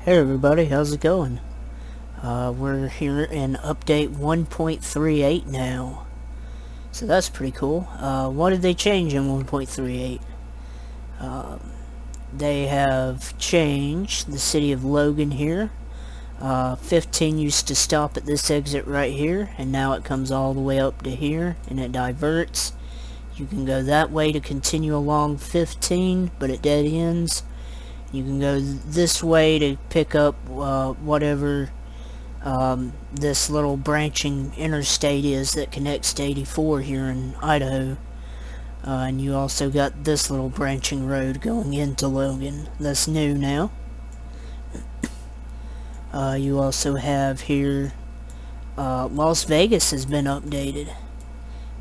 Hey everybody, how's it going? We're here in update 1.38 now. So that's pretty cool. What did they change in 1.38? They have changed the city of Logan here. 15 used to stop at this exit right here, and now it comes all the way up to here, and it diverts. You can go that way to continue along 15, but it dead ends. You can go this way to pick up whatever this little branching interstate is that connects to 84 here in Idaho. And you also got this little branching road going into Logan. That's new now. You also have here Las Vegas has been updated.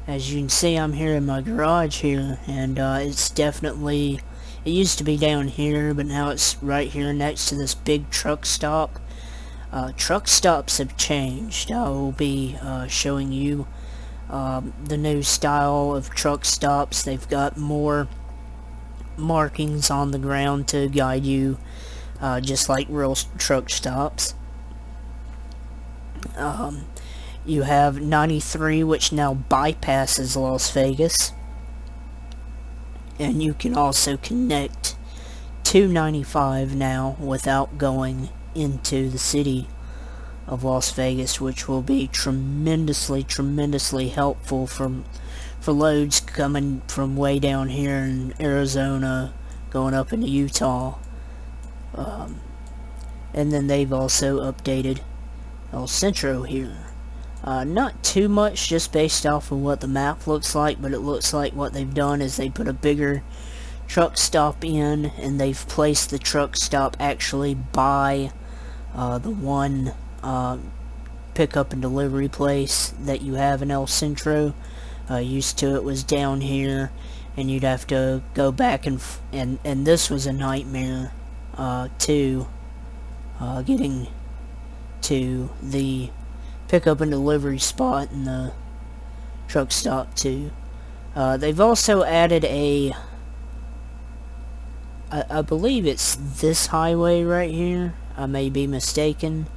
As you can see, I'm here in my garage here, and it's definitely... It used to be down here, but now it's right here next to this big truck stop. Truck stops have changed. I will be showing you the new style of truck stops. They've got more markings on the ground to guide you, just like real truck stops. You have 93, which now bypasses Las Vegas. And you can also connect to 95 now without going into the city of Las Vegas, which will be tremendously helpful for loads coming from way down here in Arizona going up into Utah. And then they've also updated El Centro here. Not too much, just based off of what the map looks like, but it looks like what they've done is they put a bigger truck stop in, and they've placed the truck stop actually by the one pickup and delivery place that you have in El Centro. Used to it was down here, and you'd have to go back and this was a nightmare too, getting to the pickup and delivery spot and the truck stop too. They've also added I believe it's this highway right here. I may be mistaken.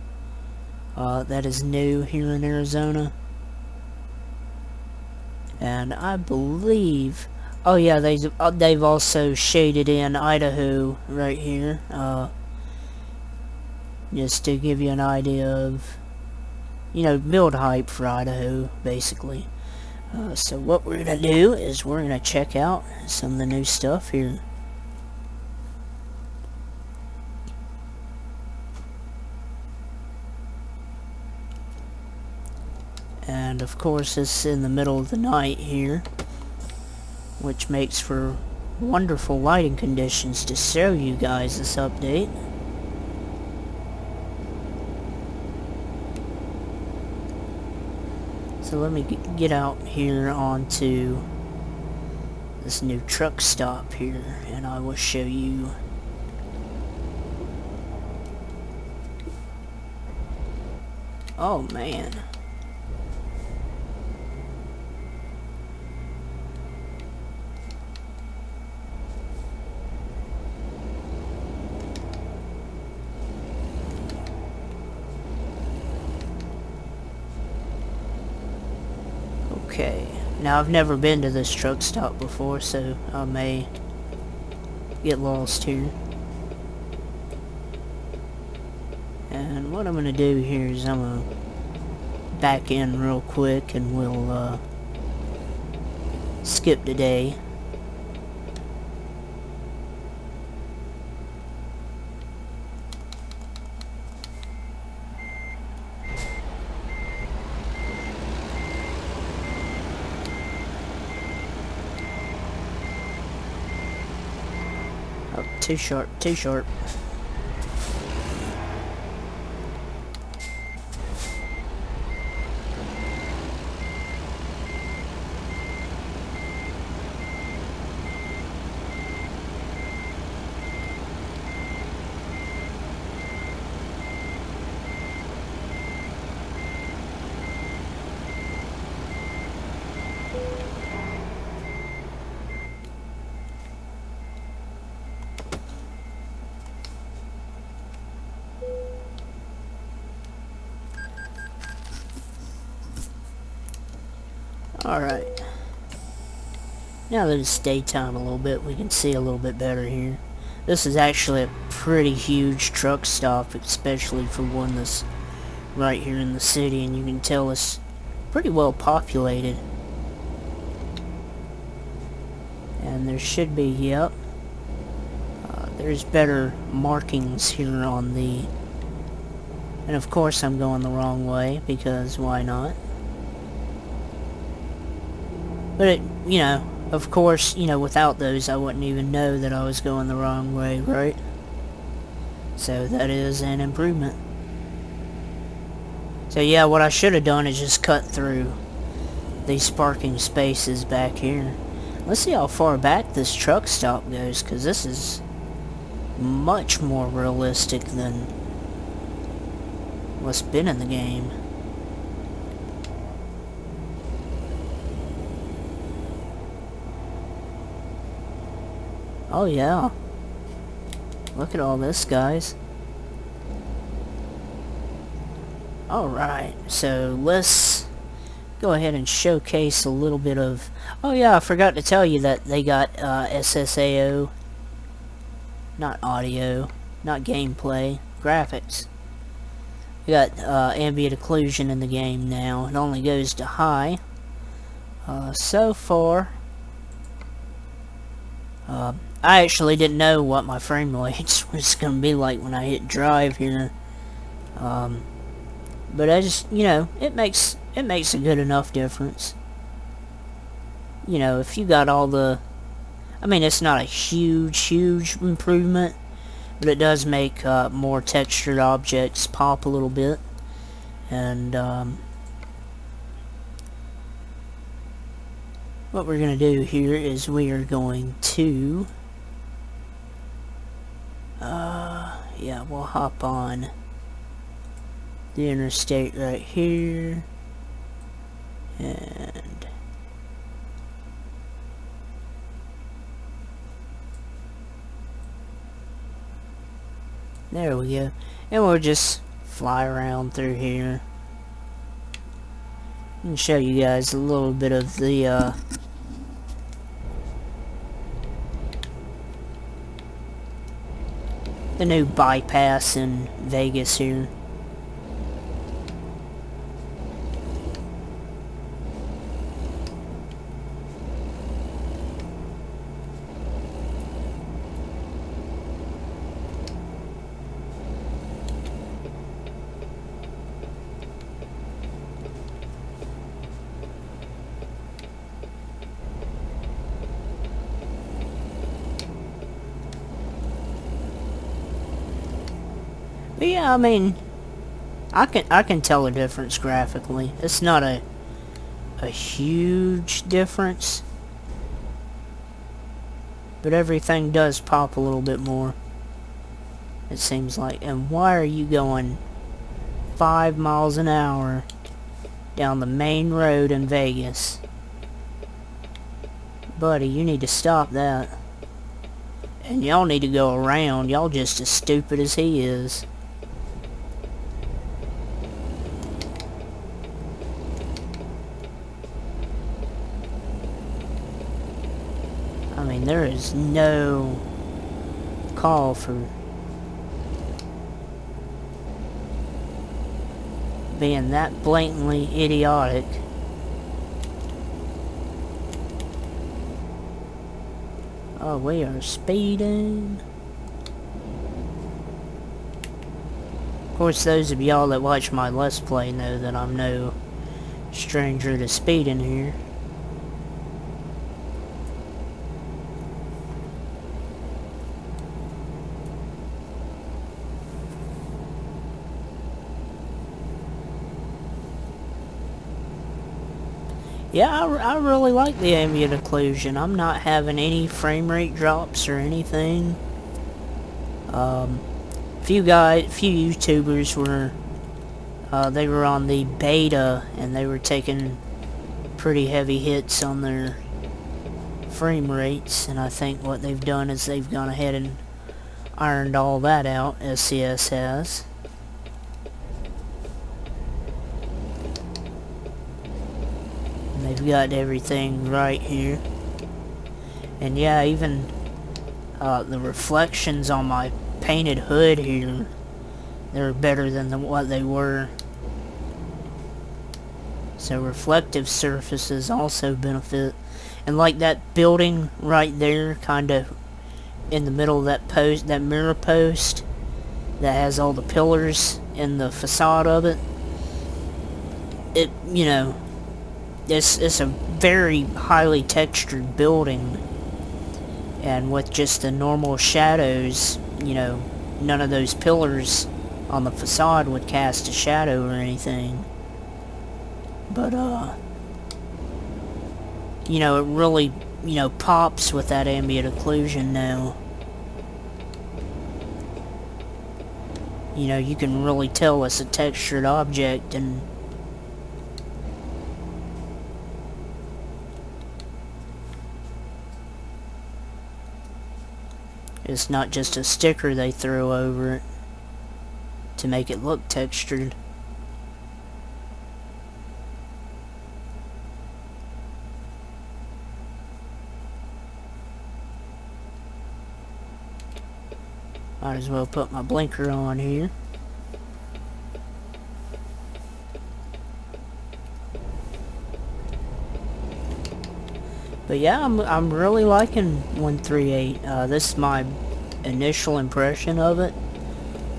That is new here in Arizona. And I believe... Oh yeah, they've also shaded in Idaho right here. Just to give you an idea of... build hype for Idaho, basically. So what we're going to do is we're going to check out some of the new stuff here. And of course it's in the middle of the night here, which makes for wonderful lighting conditions to show you guys this update. So let me get out here onto this new truck stop here, and I will show you. Oh man. Okay, now I've never been to this truck stop before, so I may get lost here. And what I'm going to do here is I'm going to back in real quick and we'll skip today. Oh, too sharp, too sharp. Alright. Now that it's daytime a little bit, we can see a little bit better here. This is actually a pretty huge truck stop, especially for one that's right here in the city, and you can tell it's pretty well populated. And there should be, yep. There's better markings here on the... And of course I'm going the wrong way, because why not? But it, you know, of course, you know, without those I wouldn't even know that I was going the wrong way, right? So that is an improvement. So yeah, what I should have done is just cut through these parking spaces back here. Let's see how far back this truck stop goes, because this is much more realistic than what's been in the game. Oh yeah. Look at all this, guys. Alright, so let's go ahead and showcase a little bit of... Oh yeah, I forgot to tell you that they got SSAO. Not audio, not gameplay, graphics. We got ambient occlusion in the game now. It only goes to high. So far... I actually didn't know what my frame rates was going to be like when I hit drive here. But I just, you know, it makes a good enough difference. You know, if you got all the... I mean, it's not a huge improvement, but it does make more textured objects pop a little bit. And what we're going to do here is we are going to... yeah, we'll hop on the interstate right here. And... there we go. And we'll just fly around through here and show you guys a little bit of the new bypass in Vegas here. But yeah, I mean, I can tell a difference graphically. It's not a huge difference, but everything does pop a little bit more, it seems like. And why are you going 5 miles an hour down the main road in Vegas? Buddy, you need to stop that. And y'all need to go around. Y'all just as stupid as he is. I mean, there is no call for being that blatantly idiotic. Oh, we are speeding. Of course, those of y'all that watch my Let's Play know that I'm no stranger to speeding here. Yeah, I really like the ambient occlusion. I'm not having any frame rate drops or anything. Few YouTubers were, they were on the beta and they were taking pretty heavy hits on their frame rates, and I think what they've done is they've gone ahead and ironed all that out, SCS has. they've got everything right here. And yeah, even the reflections on my painted hood here, they're better than what they were. So reflective surfaces also benefit. And like that building right there, kind of in the middle of that post, that mirror post that has all the pillars in the facade of it, you know, it's a very highly textured building, and with just the normal shadows, you know, none of those pillars on the facade would cast a shadow or anything. But you know, it really, you know, pops with that ambient occlusion now. You know, you can really tell it's a textured object, and it's not just a sticker they throw over it to make it look textured. Might as well put my blinker on here. But yeah, I'm really liking 138. This is my initial impression of it.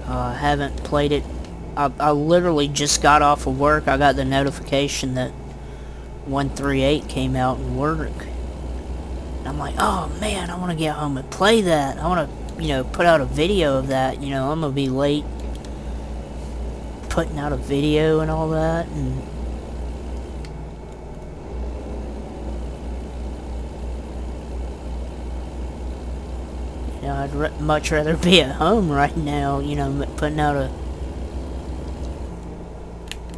I haven't played it. I literally just got off of work. I got the notification that 138 came out in work. And I'm like, oh man, I want to get home and play that. I want to, you know, put out a video of that. You know, I'm gonna be late putting out a video and all that, and you know, I'd much rather be at home right now, you know, putting out a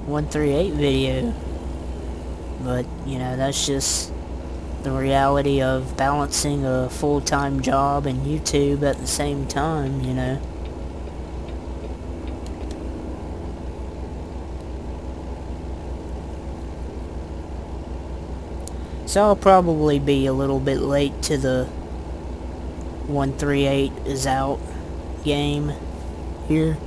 138 video. But, you know, that's just the reality of balancing a full-time job and YouTube at the same time, you know. So I'll probably be a little bit late to the 138 is out game here.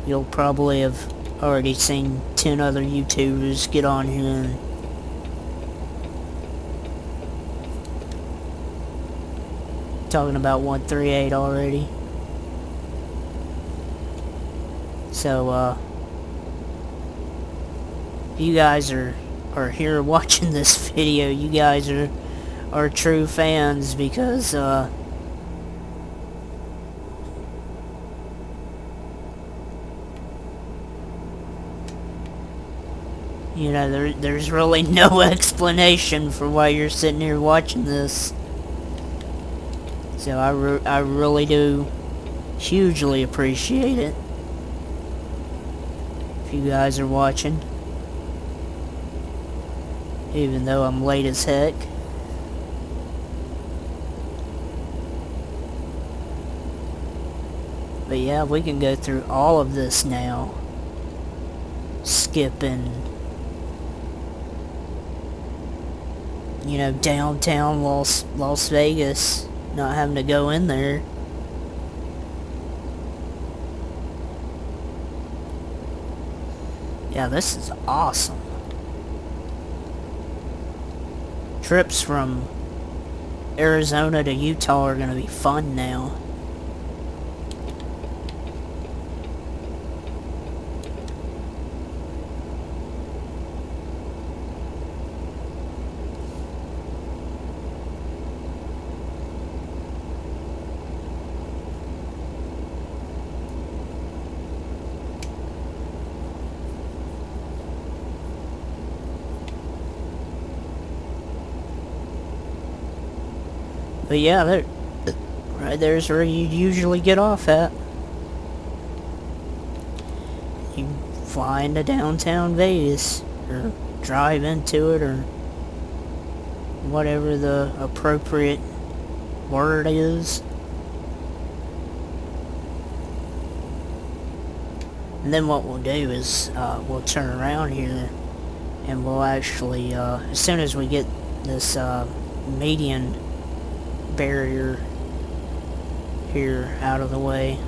You'll probably have already seen 10 other YouTubers get on here and talking about 138 already. So if you guys are here watching this video, you guys are true fans, because you know, there's really no explanation for why you're sitting here watching this. So I really do hugely appreciate it if you guys are watching, even though I'm late as heck. But yeah, we can go through all of this now, skipping, you know, downtown Las Vegas, not having to go in there. Yeah, this is awesome. Trips from Arizona to Utah are going to be fun now. But yeah, right there's where you usually get off at. You fly into downtown Vegas, or drive into it, or whatever the appropriate word is. And then what we'll do is we'll turn around here and we'll actually, as soon as we get this median barrier here out of the way.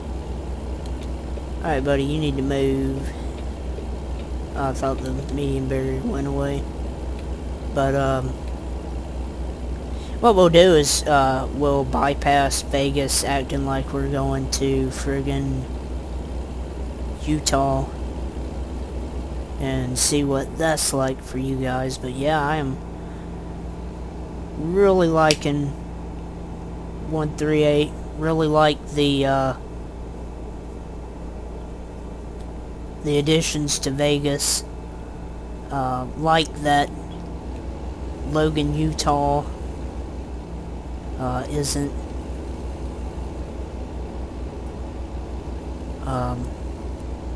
Alright, buddy, you need to move. I thought the median barrier went away. But, what we'll do is, we'll bypass Vegas acting like we're going to friggin' Utah and see what that's like for you guys. But yeah, I am really liking 138. Really like the additions to Vegas. Like that Logan, Utah isn't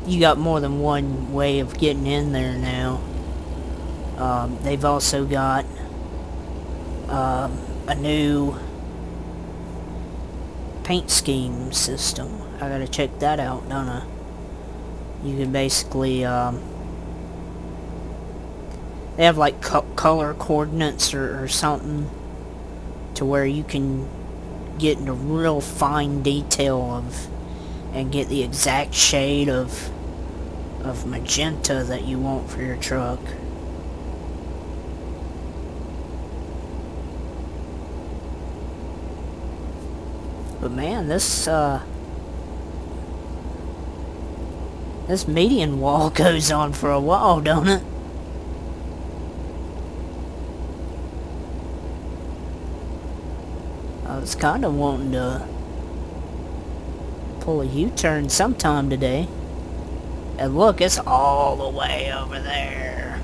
you got more than one way of getting in there now. They've also got a new paint scheme system. I gotta check that out, don't I? You can basically they have like color coordinates or something to where you can get into real fine detail of and get the exact shade of magenta that you want for your truck. But man, this median wall goes on for a while, don't it? I was kind of wanting to pull a U-turn sometime today. And look, it's all the way over there.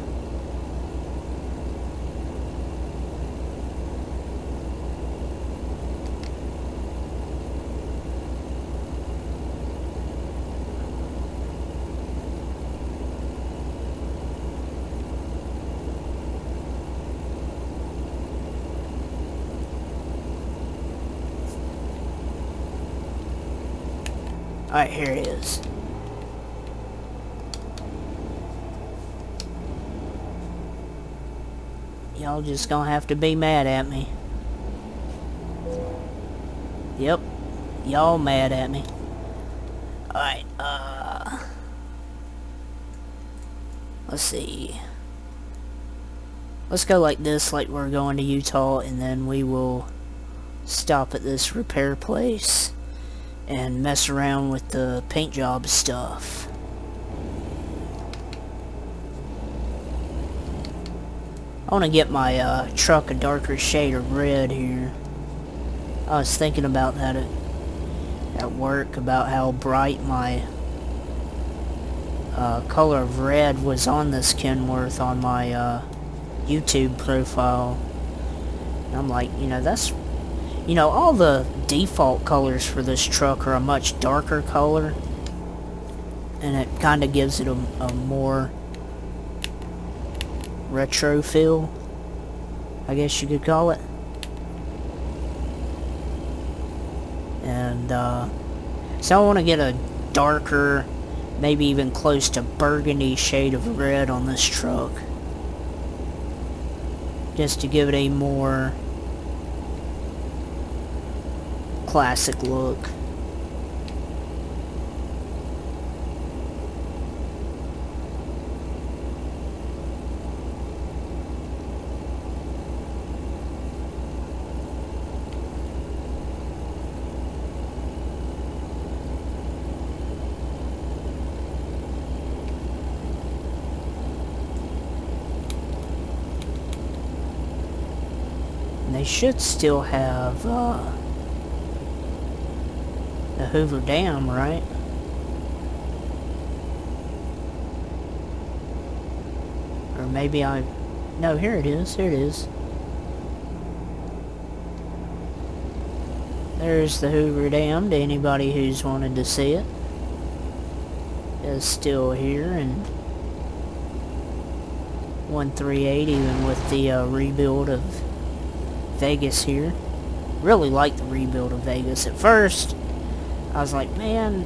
Alright, here it is. Y'all just gonna have to be mad at me. Yep. Y'all mad at me. Alright, let's see. Let's go like this, like we're going to Utah, and then we will stop at this repair place and mess around with the paint job stuff. I want to get my truck a darker shade of red here. I was thinking about that at work, about how bright my color of red was on this Kenworth on my YouTube profile. And I'm like, you know, that's... You know, all the default colors for this truck are a much darker color, and it kind of gives it a more retro feel, I guess you could call it. And so I want to get a darker, maybe even close to burgundy shade of red on this truck, just to give it a more classic look. And they should still have the Hoover Dam, right? Or maybe no, here it is, here it is. There's the Hoover Dam to anybody who's wanted to see it. It's still here, and 138 even with the rebuild of Vegas here. Really like the rebuild of Vegas. At first, I was like, man,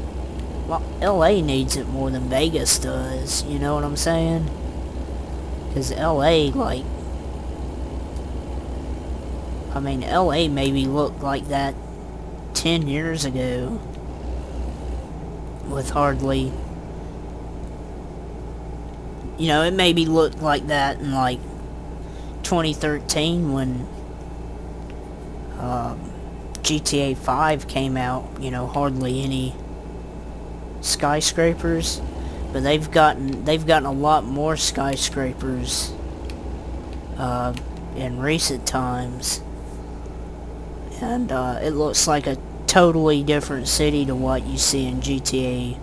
well, LA needs it more than Vegas does. You know what I'm saying? Because LA, like, I mean, LA maybe looked like that 10 years ago. With hardly, you know, it maybe looked like that in like 2013 when GTA 5 came out. You know, hardly any skyscrapers, but they've gotten a lot more skyscrapers in recent times, and it looks like a totally different city to what you see in GTA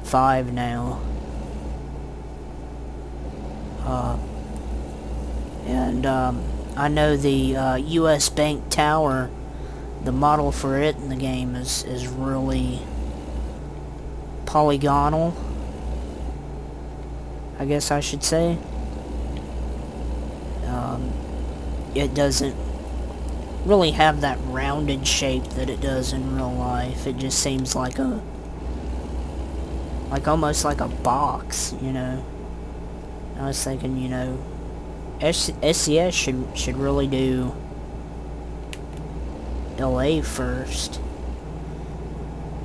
5 now. I know the US Bank Tower, the model for it in the game is really polygonal, I guess I should say. It doesn't really have that rounded shape that it does in real life. It just seems like almost like a box, you know. I was thinking, you know, SCS should really do LA first.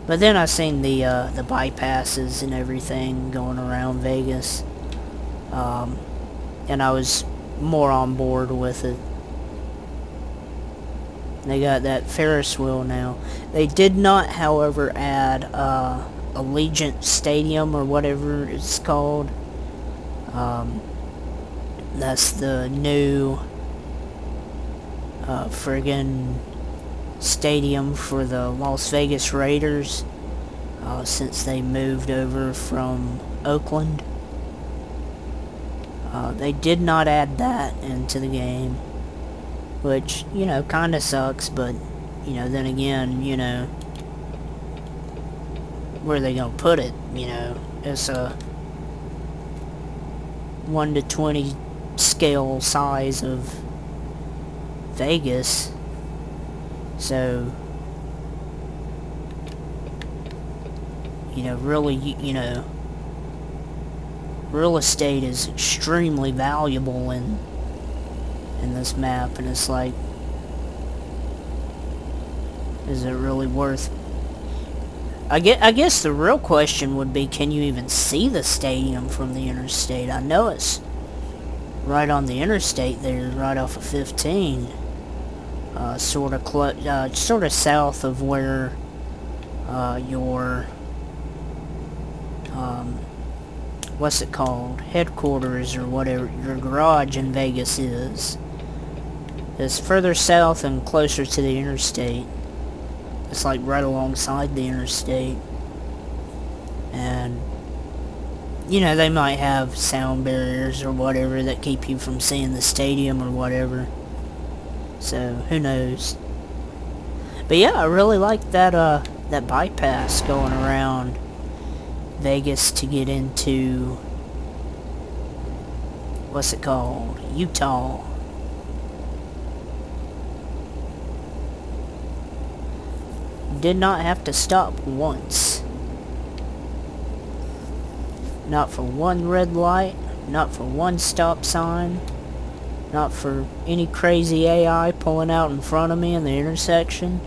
But then I seen the bypasses and everything going around Vegas, and I was more on board with it. They got that Ferris wheel now. They did not, however, add Allegiant Stadium or whatever it's called. That's the new friggin' stadium for the Las Vegas Raiders since they moved over from Oakland. They did not add that into the game, which, you know, kinda sucks, but, you know, then again, you know, where are they gonna put it, you know? It's a 1 to 20 scale size of Vegas, so, you know, really, you know, real estate is extremely valuable in this map, and it's like, is it really worth... I guess the real question would be, can you even see the stadium from the interstate? I know it's right on the interstate there, right off of 15, sort of south of where your what's it called, headquarters or whatever, your garage in Vegas is. It's further south and closer to the interstate. It's like right alongside the interstate. And, you know, they might have sound barriers or whatever that keep you from seeing the stadium or whatever. So, who knows. But yeah, I really like that, that bypass going around Vegas to get into, what's it called, Utah. Did not have to stop once. Not for one red light, not for one stop sign, not for any crazy AI pulling out in front of me in the intersection.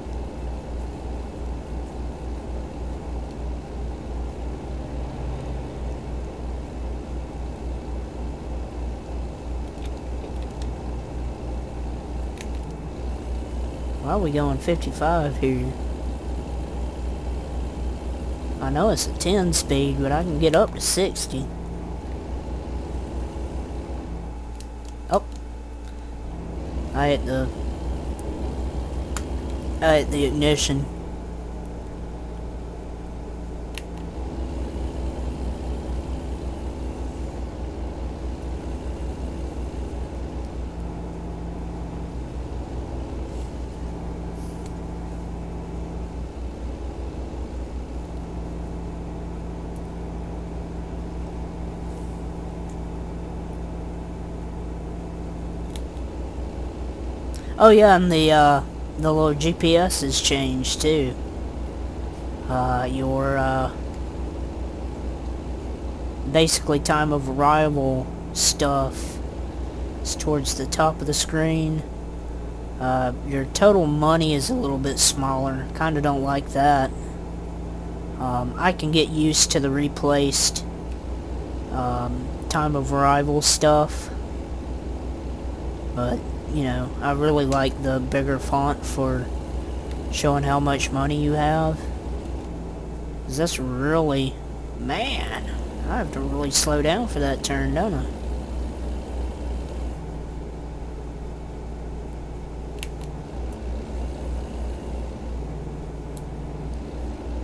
Why are we going 55 here? I know it's a 10 speed, but I can get up to 60. Oh. I hit the ignition. Oh yeah, and the little GPS has changed too. Your basically time of arrival stuff It's towards the top of the screen. Your total money is a little bit smaller. Kinda don't like that. I can get used to the replaced time of arrival stuff, but you know, I really like the bigger font for showing how much money you have. 'Cause that's really, man, I have to really slow down for that turn, don't I?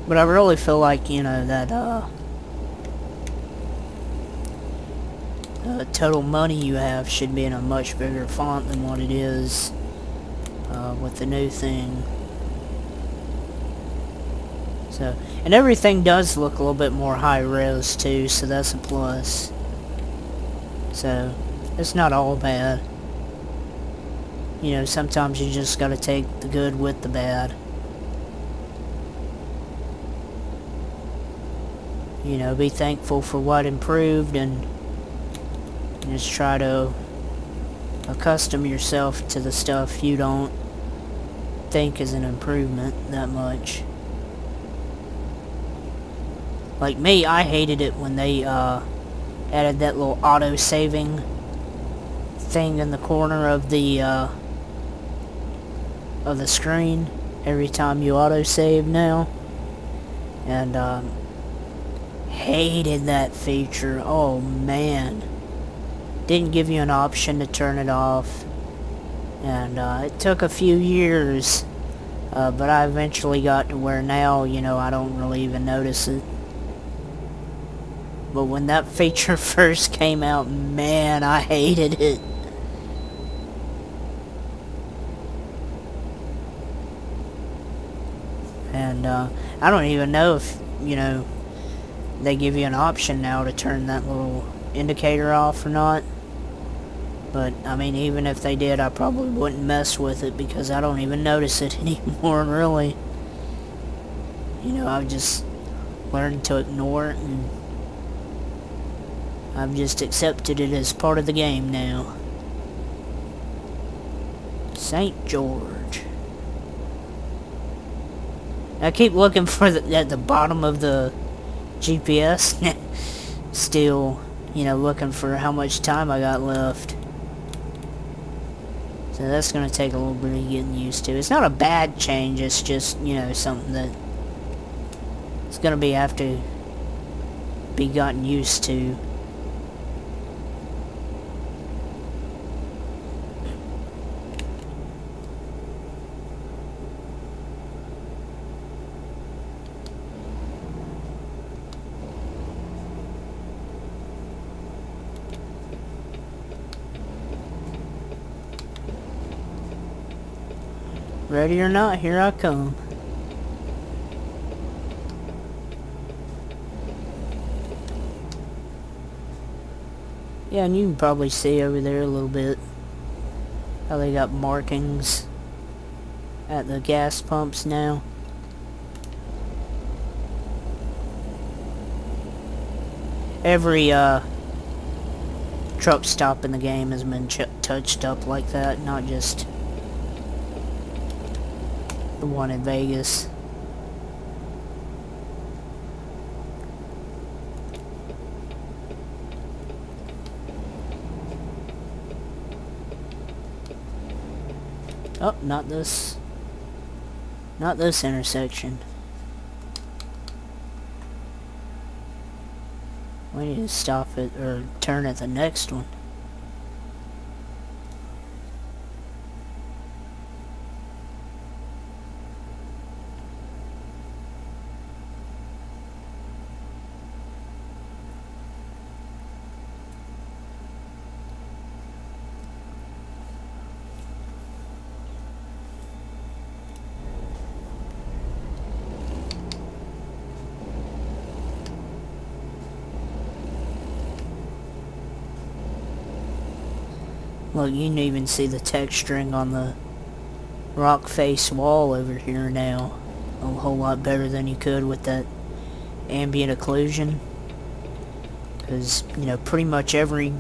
But I really feel like, you know, that total money you have should be in a much bigger font than what it is with the new thing. So, and everything does look a little bit more high res too, so that's a plus. So, it's not all bad. You know, sometimes you just gotta take the good with the bad. You know, be thankful for what improved and just try to accustom yourself to the stuff you don't think is an improvement that much. Like me, I hated it when they added that little auto-saving thing in the corner of the screen every time you auto-save now. And hated that feature. Oh man. Didn't give you an option to turn it off. And it took a few years, but I eventually got to where now, you know, I don't really even notice it. But when that feature first came out, man, I hated it. And I don't even know if, you know, they give you an option now to turn that little indicator off or not. But, I mean, even if they did, I probably wouldn't mess with it because I don't even notice it anymore, really. You know, I've just learned to ignore it, and I've just accepted it as part of the game now. St. George. I keep looking for at the bottom of the GPS. Still, you know, looking for how much time I got left. So that's going to take a little bit of getting used to. It's not a bad change, it's just, you know, something that it's going to have to be gotten used to. Ready or not, here I come. Yeah, and you can probably see over there a little bit how they got markings at the gas pumps now. Every truck stop in the game has been touched up like that, not just the one in Vegas. Oh, not this. Not this intersection. We need to stop it or turn at the next one. Look, you can even see the texturing on the rock face wall over here now. A whole lot better than you could with that ambient occlusion. Because, you know, pretty much every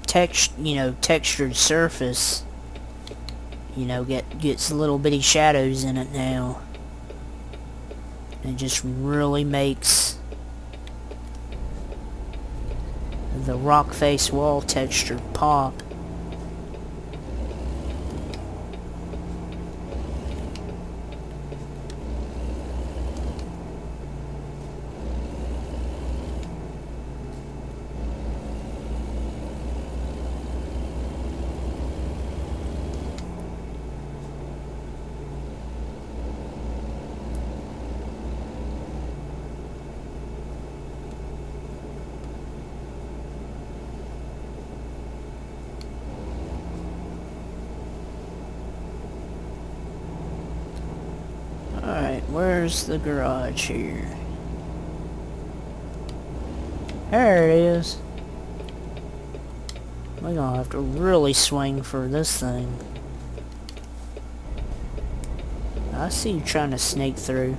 textured surface, gets little bitty shadows in it now. It just really makes the rock face wall texture pop. Alright, where's the garage here? There it is. We're gonna have to really swing for this thing. I see you trying to snake through.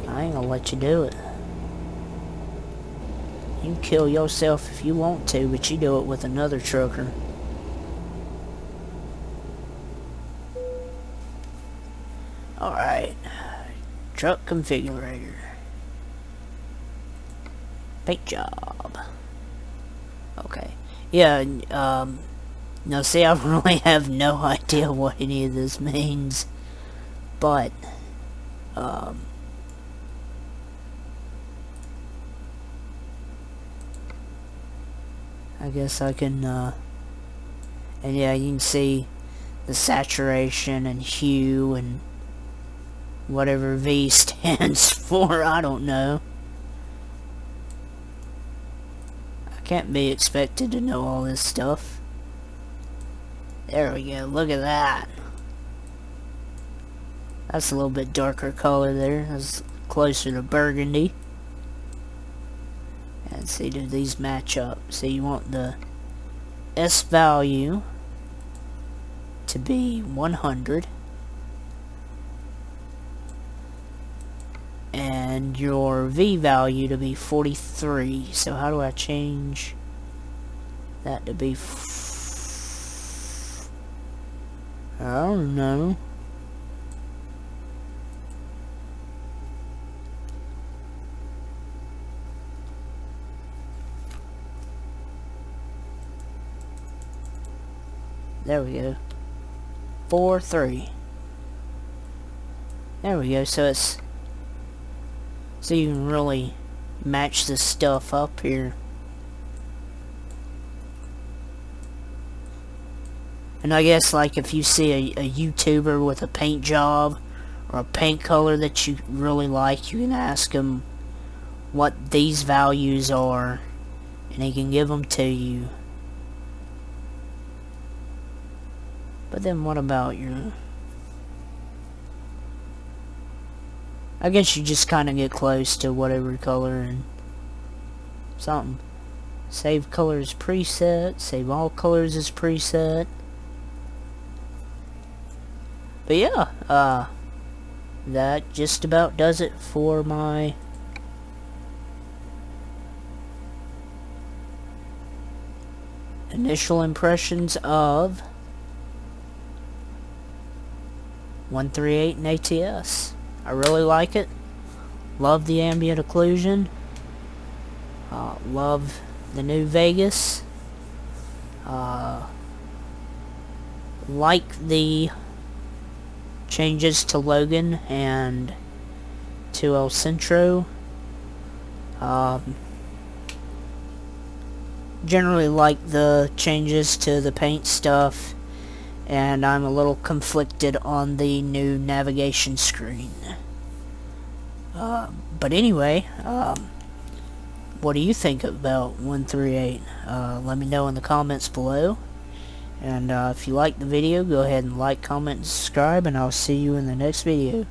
I ain't gonna let you do it. You can kill yourself if you want to, but you do it with another trucker. Alright. Truck configurator. Paint job. Okay. Yeah, now see, I really have no idea what any of this means. But, I guess I can, and yeah, you can see the saturation and hue and whatever V stands for, I don't know. I can't be expected to know all this stuff. There we go, look at that. That's a little bit darker color there. That's closer to burgundy. And see, do these match up? So you want the S value to be 100. And your V value to be 43. So how do I change that to be I don't know. There we go. 4-3. There we go. So it's so you can really match this stuff up here. And I guess like if you see a YouTuber with a paint job or a paint color that you really like, you can ask him what these values are and he can give them to you. But then what about your... I guess you just kind of get close to whatever color and something. Save colors preset. Save all colors as preset. But yeah, that just about does it for my initial impressions of 138 and ATS. I really like it. Love the ambient occlusion. Love the new Vegas. Like the changes to Logan and to El Centro. Generally like the changes to the paint stuff, and I'm a little conflicted on the new navigation screen. But anyway, what do you think about 138? Let me know in the comments below. And if you liked the video, go ahead and like, comment, and subscribe, and I'll see you in the next video.